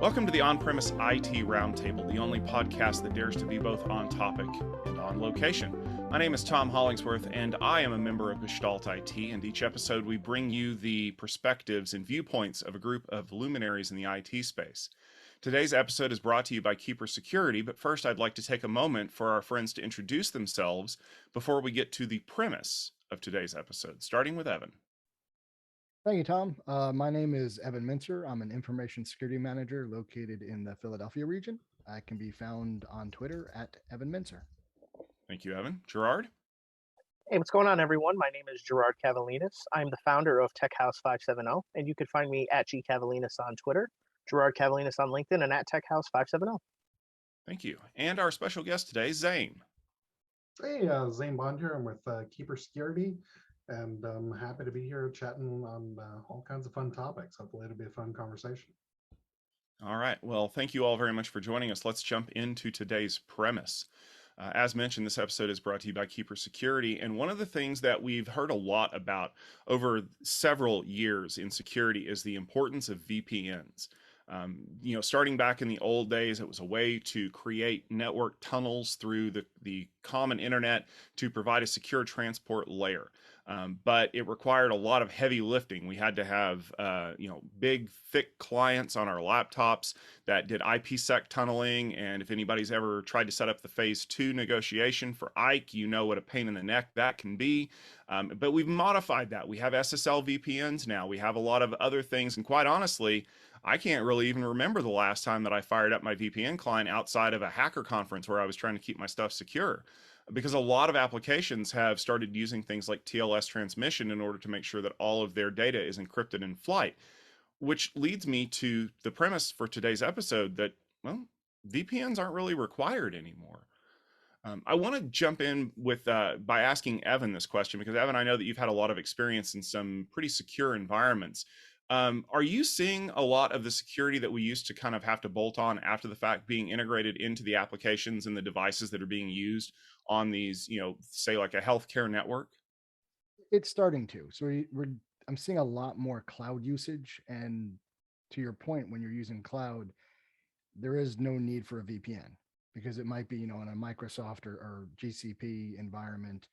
Welcome to the On-Premise IT Roundtable, the only podcast that dares to be both on topic and on location. My name is Tom Hollingsworth, and I am a member of Gestalt IT, and each episode we bring you the perspectives and viewpoints of a group of luminaries in the IT space. Today's episode is brought to you by Keeper Security, but first I'd like to take a moment for our friends to introduce themselves before we get to the premise of today's episode, starting with Evan. Thank you, Tom. My name is Evan Mintzer. I'm an information security manager located in the Philadelphia region. I can be found on Twitter at Evan Mintzer. Thank you, Evan. Gerard? Hey, what's going on, everyone? My name is Girard Kavelines. I'm the founder of Tech House 570, and you can find me at GKavelines on Twitter, Girard Kavelines on LinkedIn, and at Tech House 570. Thank you. And our special guest today, Zane. Hey, Zane Bond here. I'm with Keeper Security, and I'm happy to be here chatting on all kinds of fun topics. Hopefully it'll be a fun conversation. All right. Well, thank you all very much for joining us. Let's jump into today's premise. As mentioned, this episode is brought to you by Keeper Security, and one of the things that we've heard a lot about over several years in security is the importance of VPNs. Starting back in the old days, it was a way to create network tunnels through the common internet to provide a secure transport layer. But it required a lot of heavy lifting. We had to have, big, thick clients on our laptops that did IPsec tunneling. And if anybody's ever tried to set up the phase 2 negotiation for IKE, you know what a pain in the neck that can be. But we've modified that. We have SSL VPNs now. We have a lot of other things. And quite honestly, I can't really even remember the last time that I fired up my VPN client outside of a hacker conference where I was trying to keep my stuff secure. Because a lot of applications have started using things like TLS transmission in order to make sure that all of their data is encrypted in flight, which leads me to the premise for today's episode that, well, VPNs aren't really required anymore. I want to jump in with by asking Evan this question, because Evan, I know that you've had a lot of experience in some pretty secure environments. Are you seeing a lot of the security that we used to kind of have to bolt on after the fact being integrated into the applications and the devices that are being used on these, say like a healthcare network? It's starting to. So I'm seeing a lot more cloud usage. And to your point, when you're using cloud, there is no need for a VPN because it might be, in a Microsoft or GCP environment.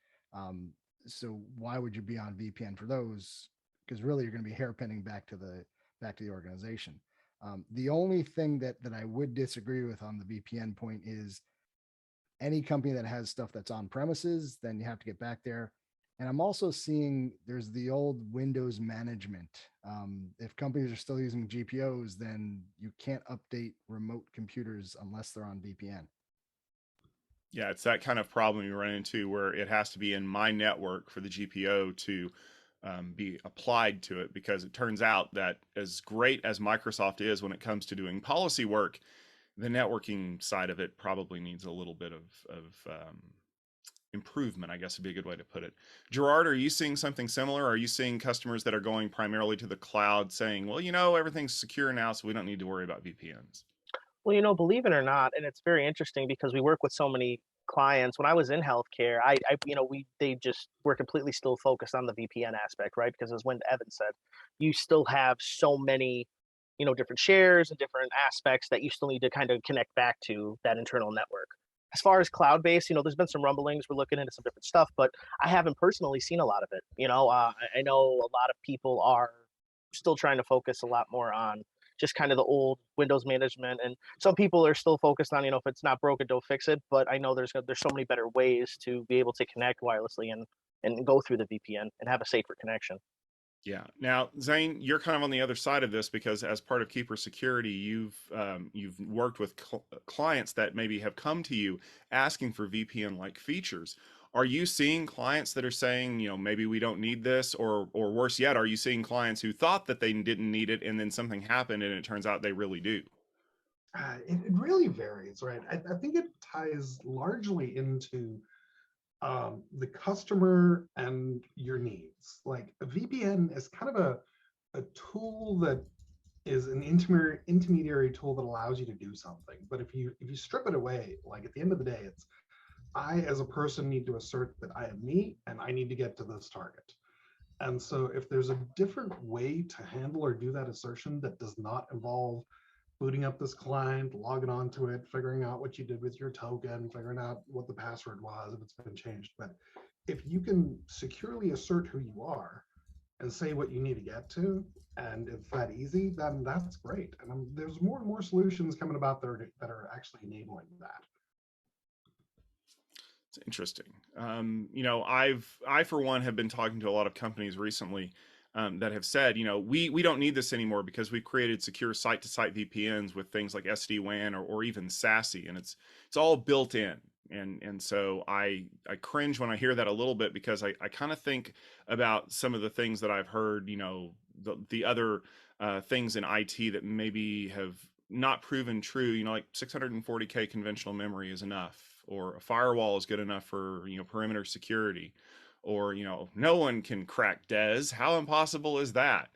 So why would you be on VPN for those? Because really you're going to be hairpinning back to the organization. The only thing that I would disagree with on the VPN point is any company that has stuff that's on premises, then you have to get back there. And I'm also seeing there's the old Windows management. If companies are still using GPOs, then you can't update remote computers unless they're on VPN. Yeah, it's that kind of problem you run into where it has to be in my network for the GPO to be applied to it, because it turns out that as great as Microsoft is when it comes to doing policy work, the networking side of it probably needs a little bit of improvement, I guess would be a good way to put it. Gerard, are you seeing something similar? Are you seeing customers that are going primarily to the cloud saying, well, everything's secure now, so we don't need to worry about VPNs? Well, believe it or not, and it's very interesting because we work with so many clients. When I was in healthcare, they just were completely still focused on the VPN aspect, right? Because as Evan said, you still have so many, different shares and different aspects that you still need to kind of connect back to that internal network. As far as cloud-based, there's been some rumblings. We're looking into some different stuff, but I haven't personally seen a lot of it. I know a lot of people are still trying to focus a lot more on just kind of the old Windows management, and some people are still focused on, if it's not broken, don't fix it. But I know there's so many better ways to be able to connect wirelessly and go through the VPN and have a safer connection. Yeah. Now, Zane, you're kind of on the other side of this because as part of Keeper Security, you've worked with clients that maybe have come to you asking for VPN-like features. Are you seeing clients that are saying, maybe we don't need this, or worse yet, are you seeing clients who thought that they didn't need it and then something happened and it turns out they really do? It really varies, right? I think it ties largely into the customer and your needs. Like a VPN is kind of a tool that is an intermediary tool that allows you to do something. But if you strip it away, like at the end of the day, it's I as a person need to assert that I am me and I need to get to this target. And so if there's a different way to handle or do that assertion that does not involve booting up this client, logging onto it, figuring out what you did with your token, figuring out what the password was if it's been changed. But if you can securely assert who you are and say what you need to get to, and it's that easy, then that's great. And there's more and more solutions coming about that are actually enabling that. It's interesting. You know, I for one have been talking to a lot of companies recently that have said, you know, we don't need this anymore because we've created secure site-to-site VPNs with things like SD-WAN or even SASE, and it's all built in. And so I cringe when I hear that a little bit, because I kind of think about some of the things that I've heard, you know, the other things in IT that maybe have not proven true. You know, like 640K conventional memory is enough, or a firewall is good enough for, you know, perimeter security, or, you know, no one can crack DES. How impossible is that?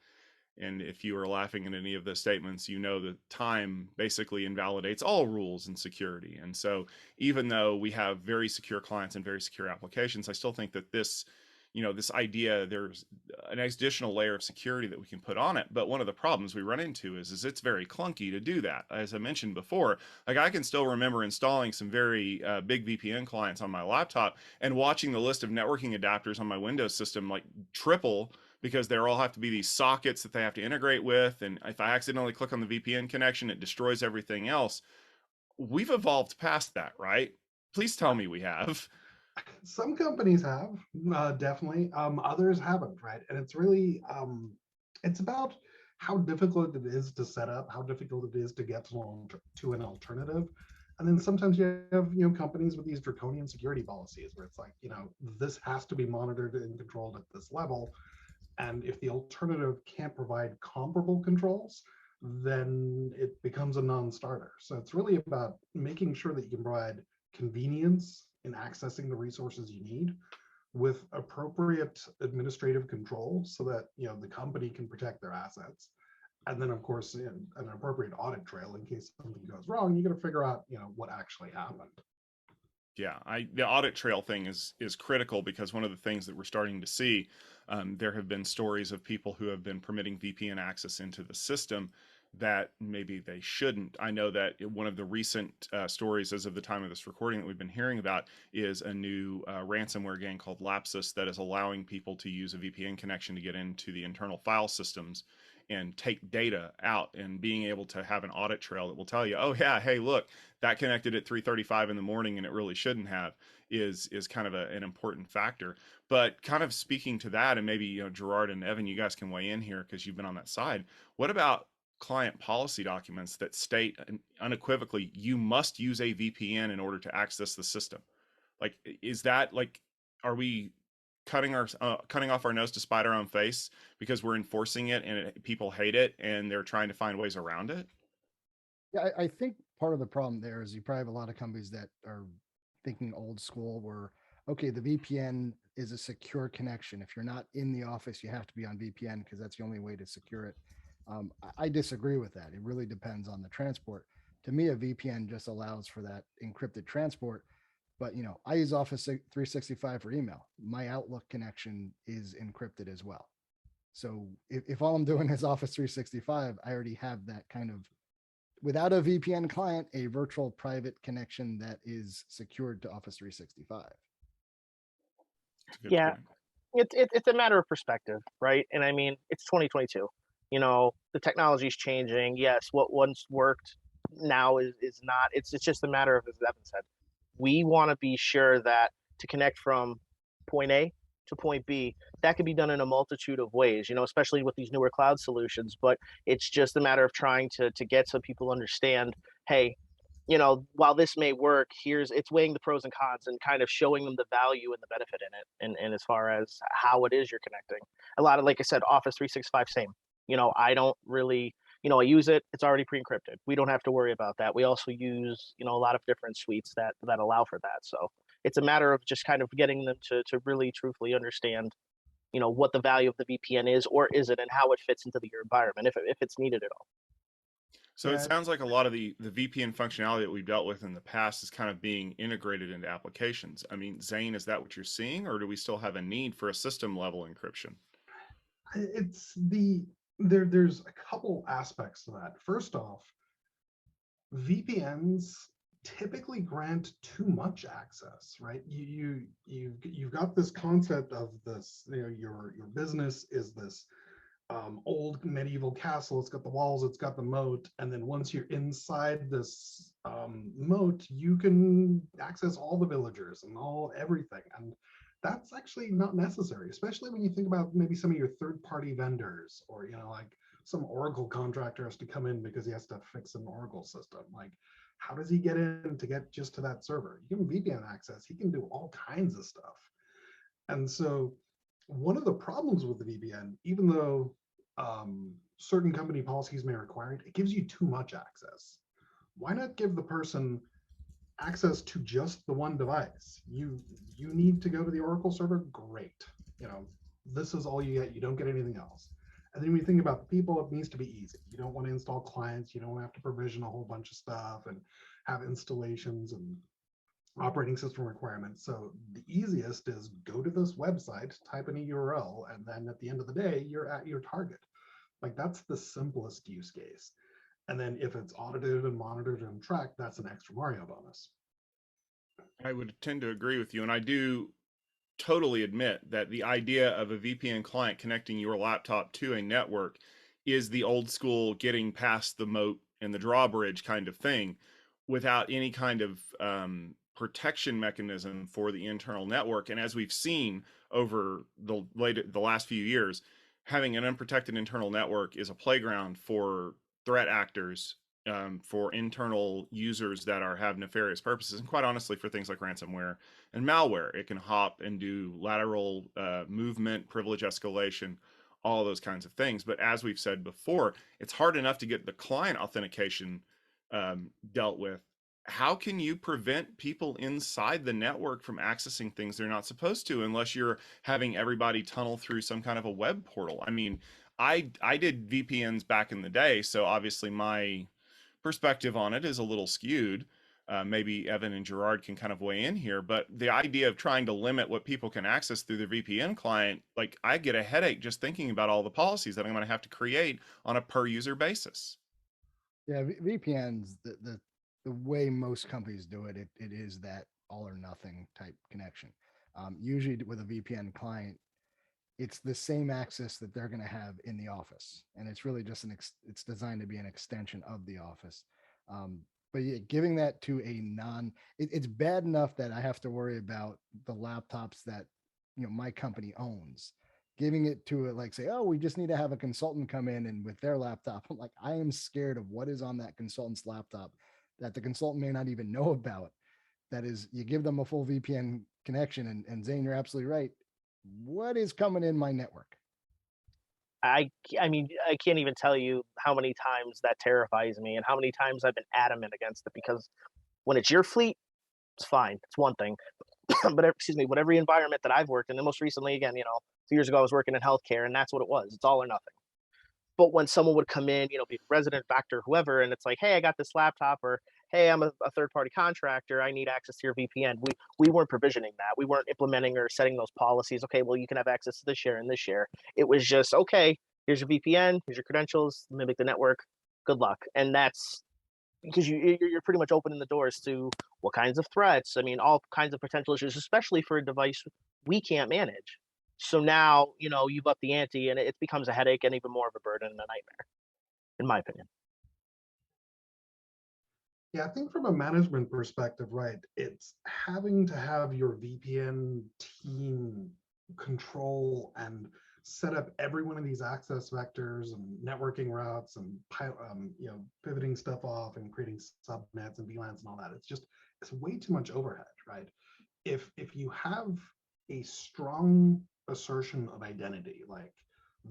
And if you are laughing at any of the statements, you know that time basically invalidates all rules in security. And so even though we have very secure clients and very secure applications, I still think that this, you know, this idea, there's an additional layer of security that we can put on it. But one of the problems we run into is it's very clunky to do that. As I mentioned before, like I can still remember installing some very big VPN clients on my laptop and watching the list of networking adapters on my Windows system like triple, because they all have to be these sockets that they have to integrate with. And if I accidentally click on the VPN connection, it destroys everything else. We've evolved past that, right? Please tell me we have. Some companies have, definitely. Others haven't, right? And it's really, it's about how difficult it is to set up, how difficult it is to get to an alternative. And then sometimes you have, you know, companies with these draconian security policies where it's like, you know, this has to be monitored and controlled at this level. And if the alternative can't provide comparable controls, then it becomes a non-starter. So it's really about making sure that you can provide convenience in accessing the resources you need with appropriate administrative control so that, you know, the company can protect their assets. And then, of course, an appropriate audit trail in case something goes wrong. You got to figure out, you know, what actually happened. Yeah, the audit trail thing is critical, because one of the things that we're starting to see, there have been stories of people who have been permitting VPN access into the system that maybe they shouldn't. I know that one of the recent stories, as of the time of this recording, that we've been hearing about is a new ransomware gang called Lapsus that is allowing people to use a VPN connection to get into the internal file systems and take data out, and being able to have an audit trail that will tell you, oh yeah, hey, look, that connected at 3:35 in the morning and it really shouldn't have, is kind of an important factor. But kind of speaking to that, and maybe, you know, Girard and Evan, you guys can weigh in here because you've been on that side. What about client policy documents that state unequivocally you must use a VPN in order to access the system? Like, is that like, are we cutting off our nose to spite our own face because we're enforcing it and people hate it and they're trying to find ways around it? Yeah, I think part of the problem there is you probably have a lot of companies that are thinking old school, where, okay, the VPN is a secure connection. If you're not in the office, you have to be on VPN because that's the only way to secure it. I disagree with that. It really depends on the transport. To me, a VPN just allows for that encrypted transport. But, you know, I use Office 365 for email. My Outlook connection is encrypted as well. So if all I'm doing is Office 365, I already have that kind of, without a VPN client, a virtual private connection that is secured to Office 365. That's a good Yeah, point. it's a matter of perspective, right? And I mean, it's 2022. You know, the technology is changing. Yes, what once worked now is not. It's just a matter of, as Evan said, we want to be sure that to connect from point A to point B, that can be done in a multitude of ways, you know, especially with these newer cloud solutions. But it's just a matter of trying to get some people understand, hey, you know, while this may work, it's weighing the pros and cons and kind of showing them the value and the benefit in it. And as far as how it is you're connecting, a lot of, like I said, Office 365, same. You know, I don't really, you know, I use it. It's already pre-encrypted. We don't have to worry about that. We also use, you know, a lot of different suites that allow for that. So it's a matter of just kind of getting them to really truthfully understand, you know, what the value of the VPN is or isn't, and how it fits into your environment if it's needed at all. So it Yeah, sounds like a lot of the VPN functionality that we've dealt with in the past is kind of being integrated into applications. I mean, Zane, is that what you're seeing, or do we still have a need for a system level encryption? It's there's a couple aspects to that. First off, VPNs typically grant too much access, right? You've got this concept of this, your business is this old medieval castle. It's got the walls, it's got the moat, and then once you're inside this moat, you can access all the villagers and everything. And that's actually not necessary, especially when you think about maybe some of your third-party vendors, or like some Oracle contractor has to come in because he has to fix an Oracle system. Like, how does he get in to get just to that server? You give him VPN access, he can do all kinds of stuff. And so one of the problems with the VPN, even though certain company policies may require it, it gives you too much access. Why not give the person access to just the one device? You need to go to the Oracle server, great. This is all you get. You don't get anything else. And then when you think about the people, it needs to be easy. You don't want to install clients. You don't have to provision a whole bunch of stuff and have installations and operating system requirements. So the easiest is go to this website, type in a URL, and then at the end of the day, you're at your target. Like, that's the simplest use case. And then if it's audited and monitored and tracked, that's an extra Mario bonus. I would tend to agree with you, and I do totally admit that the idea of a VPN client connecting your laptop to a network is the old school getting past the moat and the drawbridge kind of thing, without any kind of protection mechanism for the internal network. And as we've seen over the last few years, having an unprotected internal network is a playground for threat actors, for internal users that have nefarious purposes, and quite honestly, for things like ransomware and malware. It can hop and do lateral movement, privilege escalation, all those kinds of things. But as we've said before, it's hard enough to get the client authentication dealt with. How can you prevent people inside the network from accessing things they're not supposed to, unless you're having everybody tunnel through some kind of a web portal? I mean, I did VPNs back in the day, so obviously my perspective on it is a little skewed. Maybe Evan and Girard can kind of weigh in here, but the idea of trying to limit what people can access through the VPN client, like, I get a headache just thinking about all the policies that I'm going to have to create on a per user basis. Yeah, VPNs, the way most companies do it, it is that all or nothing type connection. Usually with a VPN client, it's the same access that they're going to have in the office, and it's really just it's designed to be an extension of the office. But yeah, giving that to a it's bad enough that I have to worry about the laptops that my company owns. Giving it to it, like, say, oh, we just need to have a consultant come in and with their laptop. I'm like, I am scared of what is on that consultant's laptop that the consultant may not even know about. That is, you give them a full VPN connection, and Zane, you're absolutely right. What is coming in my network? I mean, I can't even tell you how many times that terrifies me and how many times I've been adamant against it, because when it's your fleet, it's fine. It's one thing. But excuse me, whatever environment that I've worked in, and most recently, again, a few years ago, I was working in healthcare, and that's what it was. It's all or nothing. But when someone would come in, be a resident, doctor, whoever, and it's like, hey, I got this laptop, or hey, I'm a third party contractor, I need access to your VPN. We weren't provisioning that. We weren't implementing or setting those policies. Okay, well, you can have access to this share and this share. It was just, okay, here's your VPN, here's your credentials, mimic the network. Good luck. And that's because you're pretty much opening the doors to what kinds of threats. I mean, all kinds of potential issues, especially for a device we can't manage. So now, you've upped the ante, and it becomes a headache and even more of a burden and a nightmare, in my opinion. Yeah, I think from a management perspective, right, it's having to have your VPN team control and set up every one of these access vectors and networking routes and pivoting stuff off and creating subnets and VLANs and all that. It's way too much overhead, right? If you have a strong assertion of identity, like,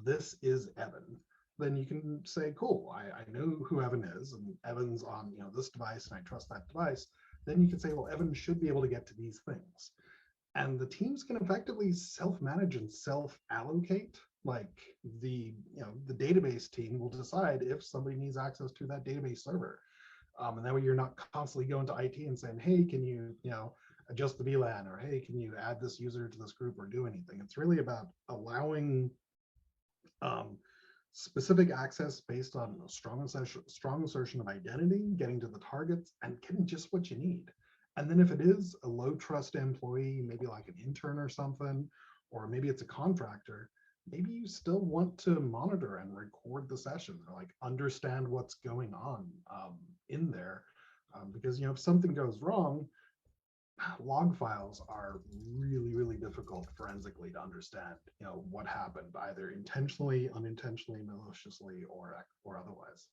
this is Evan, then you can say, cool, I know who Evan is, and Evan's on this device, and I trust that device. Then you can say, well, Evan should be able to get to these things. And the teams can effectively self-manage and self-allocate. Like, the database team will decide if somebody needs access to that database server. And that way you're not constantly going to IT and saying, hey, can you, adjust the VLAN, or hey, can you add this user to this group or do anything? It's really about allowing specific access based on a strong assertion of identity, getting to the targets, and getting just what you need. And then if it is a low trust employee, maybe like an intern or something, or maybe it's a contractor, maybe you still want to monitor and record the session, or like understand what's going on in there. Because if something goes wrong, log files are really difficult forensically to understand what happened, either intentionally, unintentionally, maliciously, or otherwise.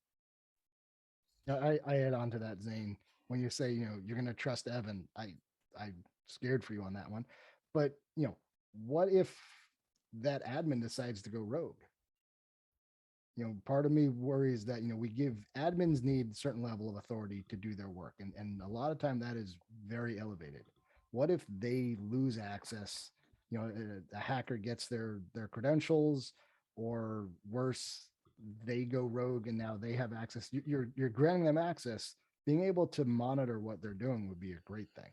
I add on to that, Zane. When you say you're going to trust Evan, I'm scared for you on that one. But what if that admin decides to go rogue? Part of me worries that we give admins need a certain level of authority to do their work, and a lot of time that is very elevated. What if they lose access? A hacker gets their credentials, or worse, they go rogue and now they have access. You're granting them access. Being able to monitor what they're doing would be a great thing.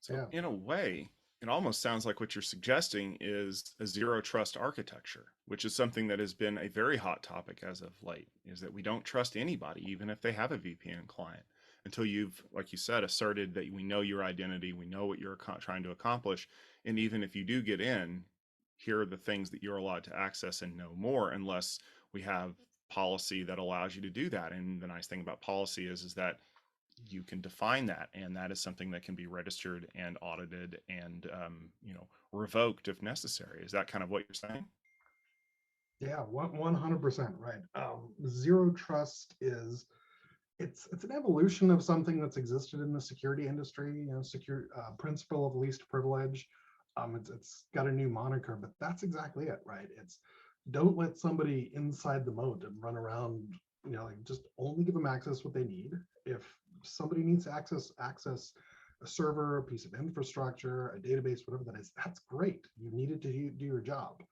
So Yeah. in a way, it almost sounds like what you're suggesting is a zero trust architecture, which is something that has been a very hot topic as of late, is that we don't trust anybody, even if they have a VPN client, until you've, like you said, asserted that we know your identity, we know what you're trying to accomplish. And even if you do get in, here are the things that you're allowed to access and no more, unless we have policy that allows you to do that. And the nice thing about policy is that you can define that, and that is something that can be registered and audited and revoked if necessary. Is that kind of what you're saying? Yeah, 100% right. Zero trust is it's an evolution of something that's existed in the security industry. Secure principle of least privilege. It's got a new moniker, but that's exactly it, right? It's don't let somebody inside the moat and run around. Like just only give them access what they need. If somebody needs to access a server, a piece of infrastructure, a database, whatever that is, that's great. You need it to do your job.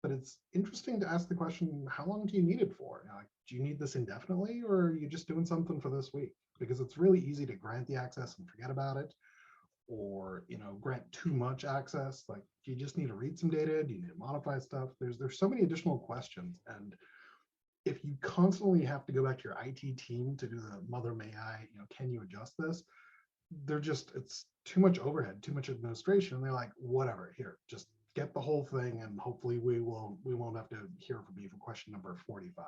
But it's interesting to ask the question, how long do you need it for? Like, do you need this indefinitely, or are you just doing something for this week? Because it's really easy to grant the access and forget about it, or grant too much access. Like, do you just need to read some data? Do you need to modify stuff? There's so many additional questions, and if you constantly have to go back to your IT team to do the mother may I, can you adjust this? It's too much overhead, too much administration. And they're like, whatever, here, just get the whole thing, and hopefully we won't have to hear from you for question number 45.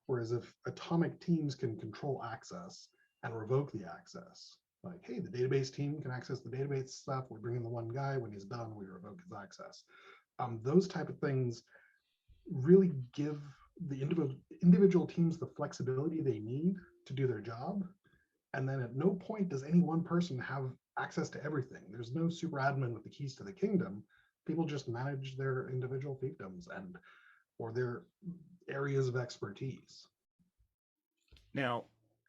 Whereas if atomic teams can control access and revoke the access, like, hey, the database team can access the database stuff, we bring in the one guy, when he's done, we revoke his access. Those type of things really give the individual teams the flexibility they need to do their job. And then at no point does any one person have access to everything. There's no super admin with the keys to the kingdom. People just manage their individual fiefdoms or their areas of expertise. Now,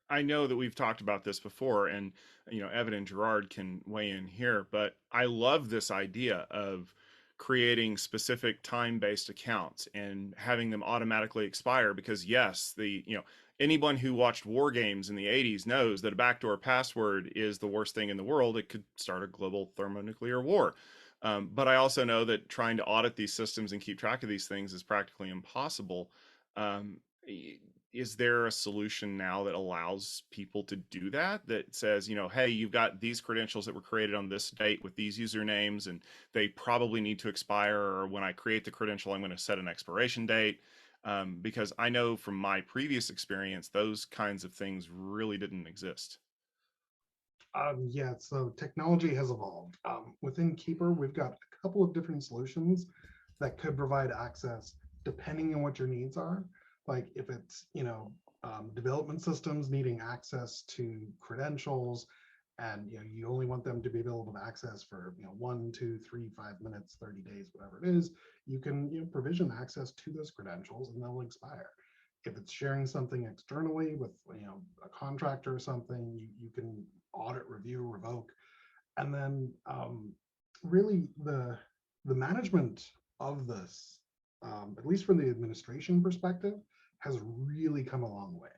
I know that we've talked about this before, and Evan and Girard can weigh in here, but I love this idea of creating specific time-based accounts and having them automatically expire, because yes, anyone who watched war games in the 80s knows that a backdoor password is the worst thing in the world. It could start a global thermonuclear war. But I also know that trying to audit these systems and keep track of these things is practically impossible. Is there a solution now that allows people to do that? That says, hey, you've got these credentials that were created on this date with these usernames, and they probably need to expire. Or when I create the credential, I'm going to set an expiration date. Because I know from my previous experience, those kinds of things really didn't exist. Yeah, so technology has evolved. Within Keeper, we've got a couple of different solutions that could provide access depending on what your needs are. Like if it's, development systems needing access to credentials, and you only want them to be available to access for 1, 2, 3, 5 minutes, 30 days, whatever it is, you can provision access to those credentials and they'll expire. If it's sharing something externally with a contractor or something, you can audit, review, revoke. And then really the management of this, at least from the administration perspective, has really come a long way,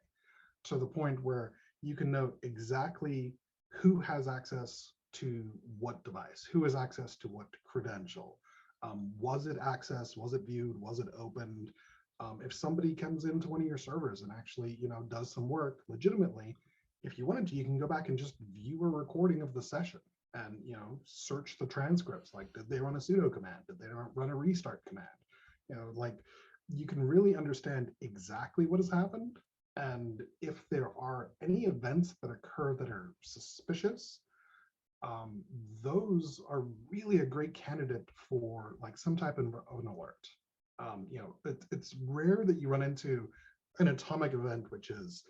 to the point where you can know exactly who has access to what device, who has access to what credential. Was it accessed? Was it viewed? Was it opened? If somebody comes into one of your servers and actually, does some work legitimately, if you wanted to, you can go back and just view a recording of the session and, search the transcripts. Like, did they run a sudo command? Did they run a restart command? Like, you can really understand exactly what has happened. And if there are any events that occur that are suspicious, those are really a great candidate for like some type of an alert. It's rare that you run into an atomic event, which is,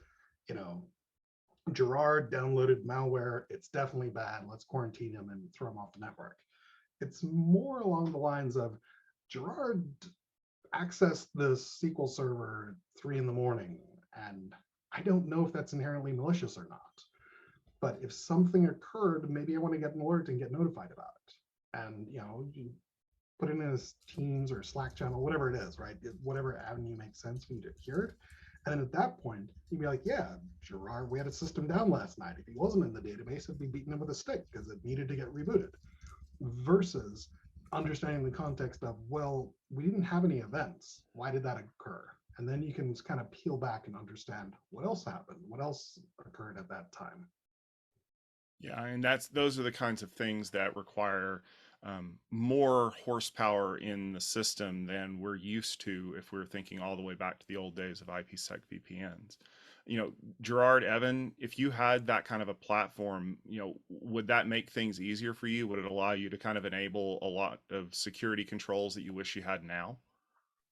you know, Girard downloaded malware. It's definitely bad. Let's quarantine him and throw him off the network. It's more along the lines of Girard accessed the SQL server at 3 in the morning, and I don't know if that's inherently malicious or not. But if something occurred, maybe I want to get an alert and get notified about it. And you put it in a Teams or Slack channel, whatever it is, right? Whatever avenue makes sense for you to hear it. And then at that point, you'd be like, yeah, Girard, we had a system down last night. If he wasn't in the database, I'd be beating him with a stick because it needed to get rebooted. Versus understanding the context of, well, we didn't have any events. Why did that occur? And then you can kind of peel back and understand what else happened, what else occurred at that time. Yeah, and those are the kinds of things that require more horsepower in the system than we're used to if we're thinking all the way back to the old days of IPsec VPNs. Girard, Evan, if you had that kind of a platform, would that make things easier for you? Would it allow you to kind of enable a lot of security controls that you wish you had now?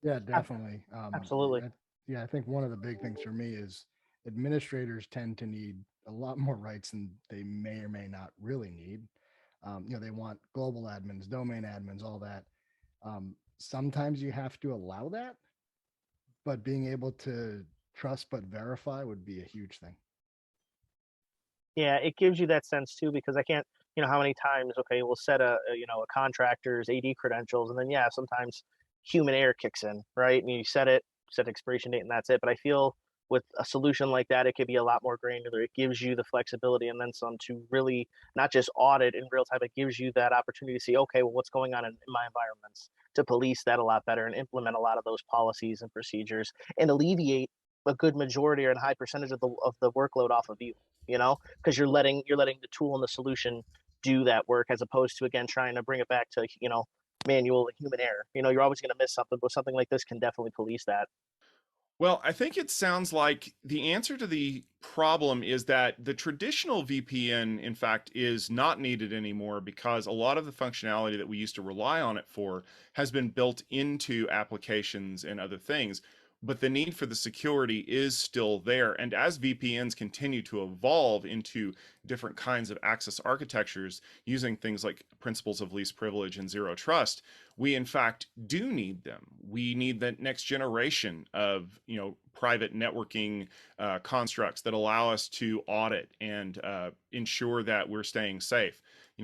Yeah, definitely. Absolutely. I think one of the big things for me is administrators tend to need a lot more rights than they may or may not really need. They want global admins, domain admins, all that. Sometimes you have to allow that, but being able to trust but verify would be a huge thing. Yeah, it gives you that sense too, because I can't, how many times, okay, we'll set a contractor's AD credentials, and then yeah, sometimes human error kicks in, right? And you set expiration date, and that's it. But I feel with a solution like that, it could be a lot more granular. It gives you the flexibility and then some to really not just audit in real time. It gives you that opportunity to see, okay, well, what's going on in my environments, to police that a lot better and implement a lot of those policies and procedures and alleviate a good majority or a high percentage of the workload off of you. Because you're letting the tool and the solution do that work, as opposed to, again, trying to bring it back to manual human error. You're always going to miss something, but something like this can definitely police that. Well, I think it sounds like the answer to the problem is that the traditional VPN, in fact, is not needed anymore because a lot of the functionality that we used to rely on it for has been built into applications and other things. But the need for the security is still there. And as VPNs continue to evolve into different kinds of access architectures using things like principles of least privilege and zero trust, we in fact do need them. We need the next generation of private networking constructs that allow us to audit and ensure that we're staying safe.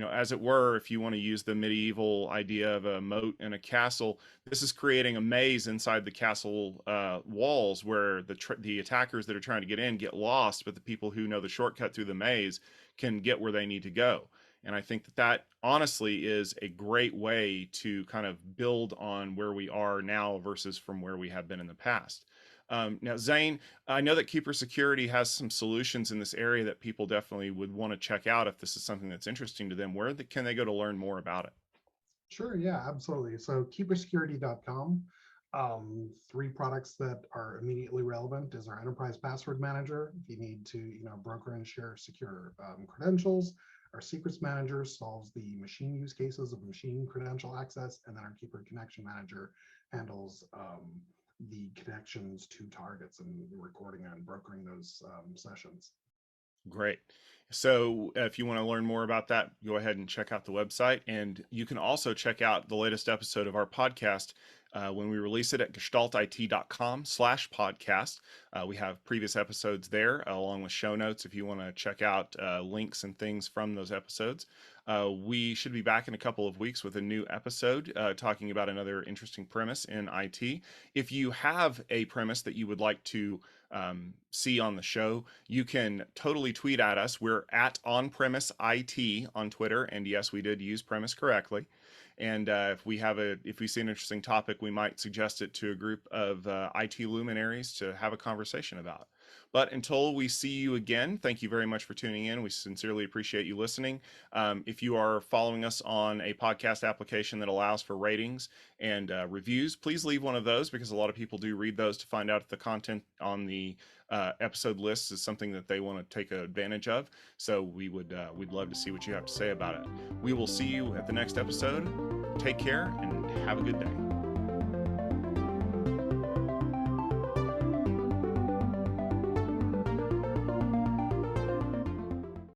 As it were, if you want to use the medieval idea of a moat and a castle, this is creating a maze inside the castle walls where the attackers that are trying to get in get lost, but the people who know the shortcut through the maze can get where they need to go. And I think that honestly is a great way to kind of build on where we are now versus from where we have been in the past. Now, Zane, I know that Keeper Security has some solutions in this area that people definitely would want to check out if this is something that's interesting to them. Where can they go to learn more about it? Sure, yeah, absolutely. So keepersecurity.com. 3 products that are immediately relevant is our enterprise password manager. If you need to, broker and share secure credentials. Our secrets manager solves the machine use cases of machine credential access, and then our keeper connection manager handles the connections to targets and recording and brokering those sessions. Great. So if you want to learn more about that, go ahead and check out the website. And you can also check out the latest episode of our podcast when we release it at gestaltit.com/podcast. We have previous episodes there along with show notes if you want to check out links and things from those episodes. We should be back in a couple of weeks with a new episode talking about another interesting premise in IT. If you have a premise that you would like to see on the show, you can totally tweet at us. We're at OnPremiseIT on Twitter. And yes, we did use premise correctly. And if we see an interesting topic, we might suggest it to a group of IT luminaries to have a conversation about. But until we see you again, thank you very much for tuning in. We sincerely appreciate you listening. If you are following us on a podcast application that allows for ratings and reviews, please leave one of those, because a lot of people do read those to find out if the content on the episode list is something that they want to take advantage of. So we'd love to see what you have to say about it. We will see you at the next episode. Take care and have a good day.